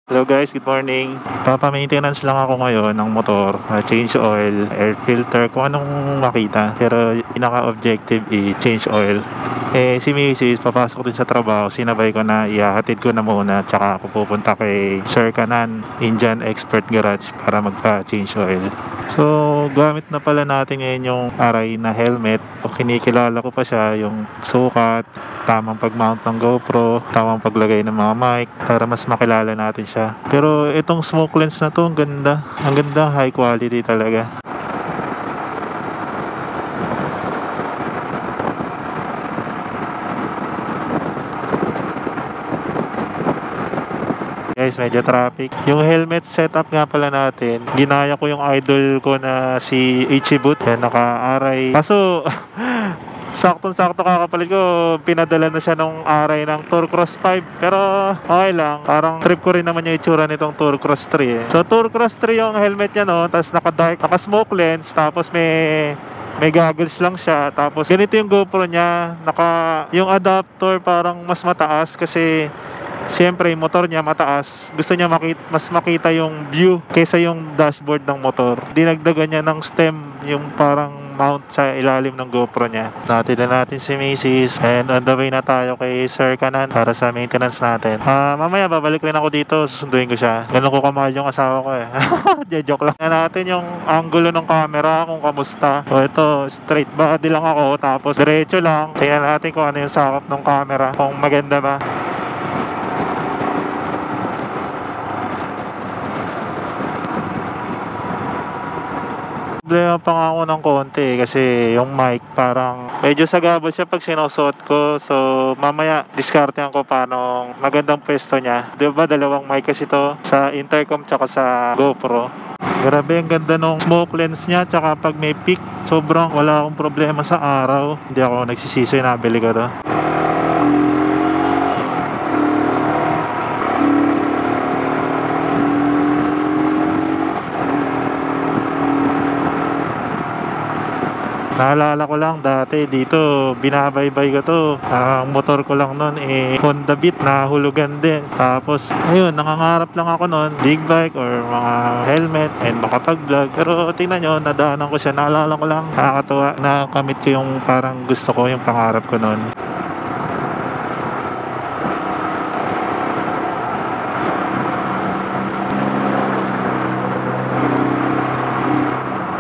Hello guys, good morning. Papa-maintenance lang ako ngayon ng motor. Change oil, air filter, kung anong makita. Pero pinaka-objective change oil. Si Mrs. papasok din sa trabaho. Sinabay ko na ihahatid ko na muna. Tsaka ako pupunta kay Sir Kanan, Indian Expert Garage para magpa-change oil. So, gamit na pala natin ngayon yung aray na helmet. Kinikilala ko pa siya, yung sukat, tamang pag-mount ng GoPro, tamang paglagay ng mga mic para mas makilala natin siya. Pero itong smoke lens na to, ang ganda. Ang ganda, high quality talaga. Guys, medyo traffic. Yung helmet setup nga pala natin, ginaya ko yung idol ko na si Ichibut. Yan, naka-aray. Kaso, saktong-sakto kakapalit ko, pinadala na siya nung aray ng Tour Cross 5. Pero okay lang, parang trip ko rin naman yung itsura nitong Tour Cross 3 eh. So Tour Cross 3 yung helmet niya, no? Tapos naka-dark, naka-smoke lens, tapos may goggles lang siya. Tapos ganito yung GoPro niya, yung adapter parang mas mataas kasi siyempre yung motor niya mataas. Gusto niya mas makita yung view kaysa yung dashboard ng motor. Dinagdagan niya ng stem, yung parang mount sa ilalim ng GoPro niya. Natin na natin si Mrs. And on the way na tayo kay Sir Kanan para sa maintenance natin. Mamaya babalik rin ako dito, susunduin ko siya. Ganun ko kamahal yung asawa ko eh. Joke lang. Tingnan natin yung angulo ng camera kung kamusta. So ito, straight body lang ako, tapos diretso lang. Tingnan natin kung ano yung sakop ng camera, kung maganda ba. Problema pa nga ako ng konti kasi yung mic parang medyo sagabal siya pag sinusuot ko. So mamaya diskartehan ko paano magandang pwesto niya. Diba dalawang mic kasi to, sa intercom tsaka sa GoPro. Grabe ang ganda nung smoke lens niya, tsaka pag may peak sobrang wala akong problema sa araw. Hindi ako nagsisisi na nabili ko to. Naalala ko lang dati dito, binabaybay ko to. Ang motor ko lang nun Honda Beat na hulugan din. Tapos ayun, nangangarap lang ako nun, big bike or mga helmet and makapag-vlog. Pero tingnan nyo, nadaanan ko siya. Naalala ko lang, nakakatawa na kamit ko yung parang gusto ko, yung pangarap ko nun.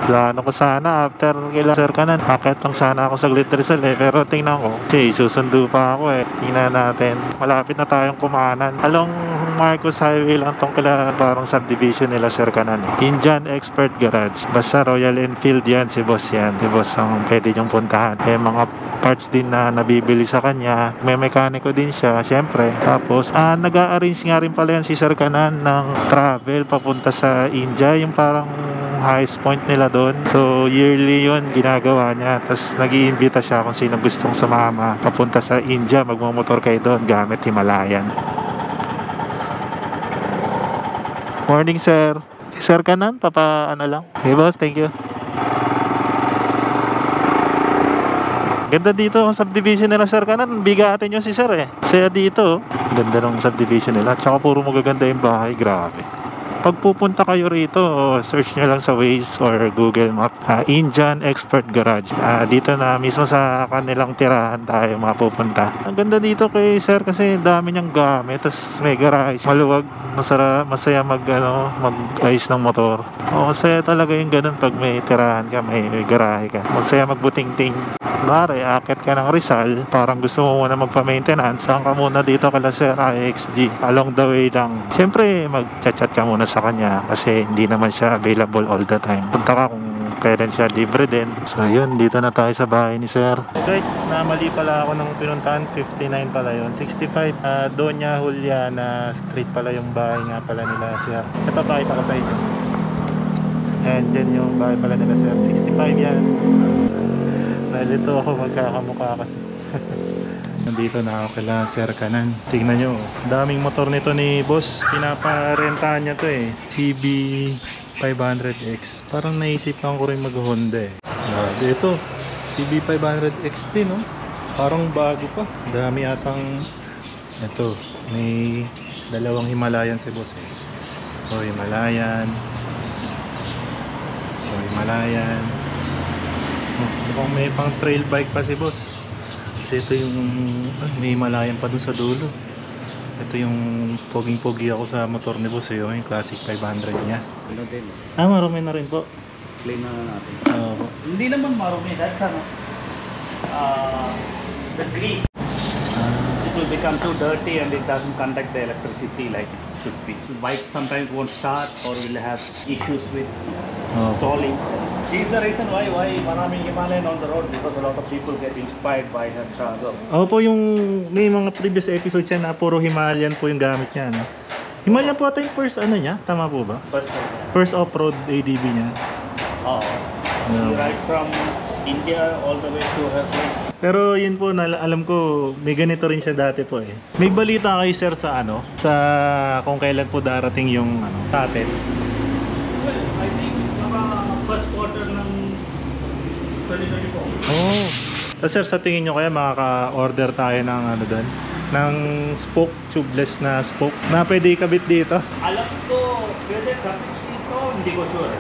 Plano ko sana after kila Sir Kanan, akit lang sana ako sa Rizal pero tingnan ko, kasi susundo pa ako tingnan natin, malapit na tayong kumanan. Along Marcos Highway lang tong kila parang subdivision nila Sir Kanan Indian Expert Garage. Basta Royal Enfield yan, si boss ang pwede nyong puntahan. Mga parts din na nabibili sa kanya, may mekaniko din siya syempre. Tapos nag-a-arrange nga rin pala yan si Sir Kanan ng travel papunta sa India, yung parang highest point nila doon. So yearly yun ginagawa niya. Tapos nag-iimbita siya kung sino gustong sumama papunta sa India, magmamotor kayo doon gamit Himalayan. Morning sir. Sir Kanan, ano lang. Hey boss, thank you. Ganda dito ang subdivision nila Sir Kanan. Bigatin nyo si sir Kaya dito, ganda ng subdivision nila. Tsaka puro magaganda yung bahay. Grabe. Pag pupunta kayo rito, search nyo lang sa Waze or Google Map, Indian Expert Garage. Dito na mismo sa kanilang tirahan tayo mapupunta. Ang ganda dito kay sir kasi dami niyang gamit, tapos may garage, maluwag, masaya mag-ayos ng motor. Masaya talaga yung ganun pag may tirahan ka, may garahe ka. Masaya magbuting-ting. Mare, akit ka ng Rizal, parang gusto mo muna magpa-maintenance, saan ka muna dito kala Sir IXG. Along the way lang, syempre mag-chat-chat ka muna sa kanya kasi hindi naman siya available all the time. Punta ka kung kailan siya libre din. So yun, dito na tayo sa bahay ni Sir. Guys, namali pala ako ng pinuntahan, 59 pala yun, 65 Doña Juliana Street pala yung bahay nga pala nila Sir. Ito pakita ko sa inyo. And dyan yung bahay pala nila Sir, 65 yan. Nalito ako, magkakamukha kasi. Nandito na ako kila Sir Kanan. Tingnan nyo, daming motor nito ni boss. Pinaparentahan niya to CB 500X. Parang naisipan ko rin mag Honda Dito, CB 500XT no? Parang bago pa. Dami atang ito, may Dalawang Himalayan si boss eh. So Himalayan. So Himalayan. Oh, mukhang may pang trail bike pa si boss. Kasi ito yung may Himalayan pa dun sa dulo. Ito yung poging-pogi ako sa motor ni boss eh. Yung classic 500 niya. Ano din? Marumi na rin po. Clean na natin. Oo po. Hindi naman marumi. That's ano. The grease. It will become too dirty and it doesn't conduct the electricity like it should be. The bike sometimes won't start or will have issues with stalling. She is the reason why maraming Himalayan on the road, because a lot of people get inspired by her struggle. Ako po yung may mga previous episodes yan na puro Himalayan po yung gamit niya, no? Himalayan po ata yung first ano niya, tama po ba? First off-road ADV niya. Oo. She ride from India all the way to her place. Pero yun po, alam ko may ganito rin siya dati po eh. May balita kayo sir sa ano, sa kung kailan po darating yung ano, sa atin? Well, I think first quarter ng 2024. Oh. So sir, sa tingin nyo kaya makaka-order tayo ng ano doon? Ng spoke, tubeless na spoke na pwede ikabit dito? Alam ko, pwede kapit dito, hindi ko sure.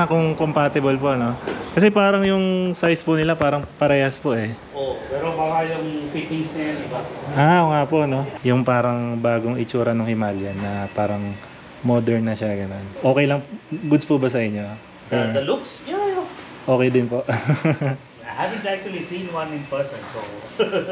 Kung compatible po, no? Kasi parang yung size po nila parang parehas po eh. Oo, pero baka yung fittings na yan, iba. Oo nga po, no? Yung parang bagong itsura ng Himalayan na parang modern na siya, ganun. Okay lang, goods po ba sa inyo? The looks, yeah. Okay din po. I haven't actually seen one in person, so.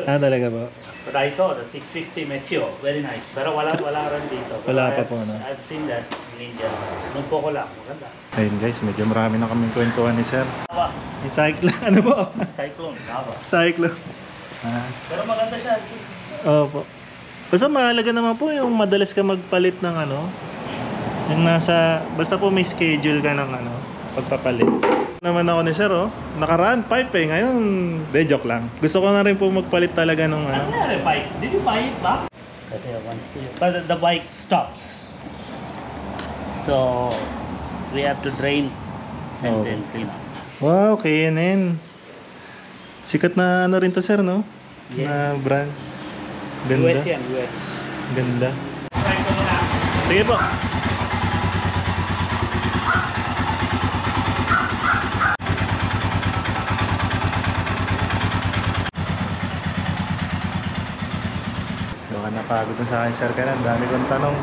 Talaga po. But I saw the 650 Meteo, very nice. Pero wala rin dito. Wala pa po, no? I've seen that in India. Nung po ko lang, maganda. Ayun guys, medyo marami na kaming kwentuhan ni sir. Lava. Yung cyclone, ano po? Cyclone, lava. Cyclone. Pero maganda siya. Opo. Basta mahalaga naman po yung madalas ka magpalit ng ano. Yung nasa, basta po may schedule ka ng ano, pagpapalit. Naman ako ni sir, oh. Nakaraan, pipe eh. Ngayon, joke lang. Gusto ko na rin po magpalit talaga nung ano. Ano nangyari, bike? Did you buy it back? Kasi once but the bike stops. So, we have to drain and then clean up. Wow, KNN. Sikat na ano rin to sir, no? Yes. Na brand. Ganda. US yan, US. Ganda. Try ko muna. Sige po. Napagod na sa akin sir ka na, dami kong tanong.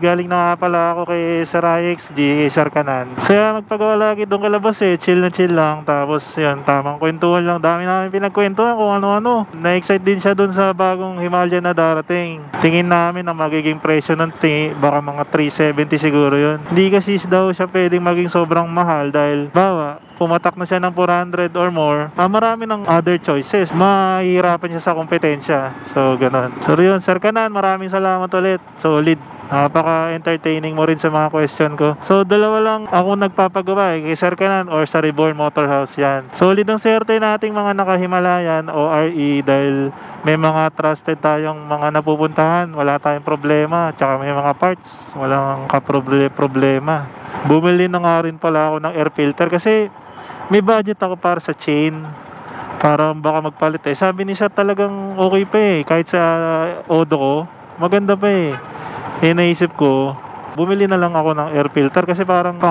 Galing na nga pala ako kay Sir IXG, kay Sir Kanan. Kaya magpagawa lagi doon kalabas eh, chill na chill lang. Tapos yan, tamang kwentuhan lang. Dami namin pinagkwentuhan kung ano-ano. Na-excite din siya doon sa bagong Himalayan na darating. Tingin namin ang magiging presyo ng baka mga 370 siguro yun. Hindi kasi daw siya pwedeng maging sobrang mahal dahil bawa pumatak na siya ng 400 or more, marami ng other choices. Mahihirapan siya sa kompetensya. So, ganun. So, yun, Sir Kanan, maraming salamat ulit. Solid. Napaka-entertaining mo rin sa mga question ko. So, dalawa lang ako nagpapagawa kay Sir Kanan or sa Reborn Motorhouse yan. Solid ang swerte nating mga naka-Himalayan o RE dahil may mga trusted tayong mga napupuntahan. Wala tayong problema. Tsaka may mga parts. Walang problema. Bumili na nga rin pala ako ng air filter kasi may budget ako para sa chain. Para baka magpalit eh. Sabi ni sir talagang okay pa eh. Kahit sa Odo ko, maganda pa eh. Naisip ko, bumili na lang ako ng air filter kasi parang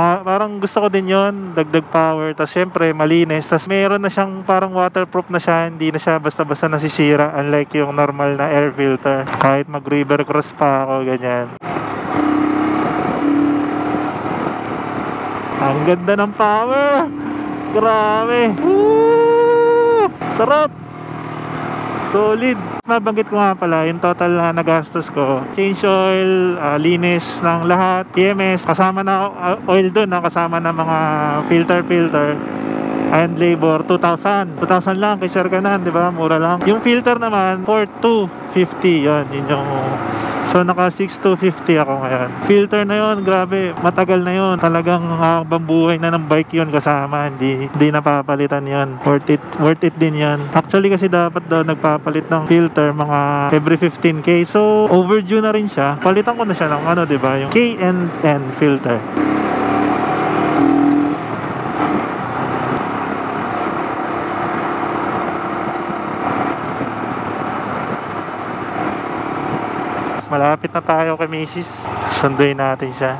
gusto ko din yon, dagdag power. Tapos syempre malinis. Tapos meron na siyang parang waterproof na siya. Hindi na siya basta-basta nasisira. Unlike yung normal na air filter. Kahit mag-river cross pa ako, ganyan. Ang ganda ng power! Grabe! Woo! Sarap! Solid! Mabanggit ko nga pala yung total na nagastos ko. Change oil, linis ng lahat, EMS, kasama na oil dun, kasama na mga filter and labor, 2,000 lang kay Sir Kanan, di ba? Mura lang. Yung filter naman, 4,250 yun yung. So naka 6,250 ako ngayon. Filter na yon, grabe, matagal na yon. Talagang bambuhay na ng bike yon kasama, hindi napapalitan yon. Worth it din yon. Actually kasi dapat daw nagpapalit ng filter mga every 15k. So overdue na rin siya. Palitan ko na siya ng ano, 'di ba? Yung KNN filter. malapit na tayo kay Mrs. Sunduin natin siya.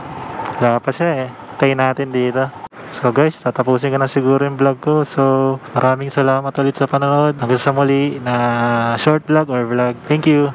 Wala pa siya eh. Tayo natin dito. So guys, tatapusin ko na siguro yung vlog ko. So maraming salamat ulit sa panonood. Hanggang sa muli na short vlog or vlog. Thank you.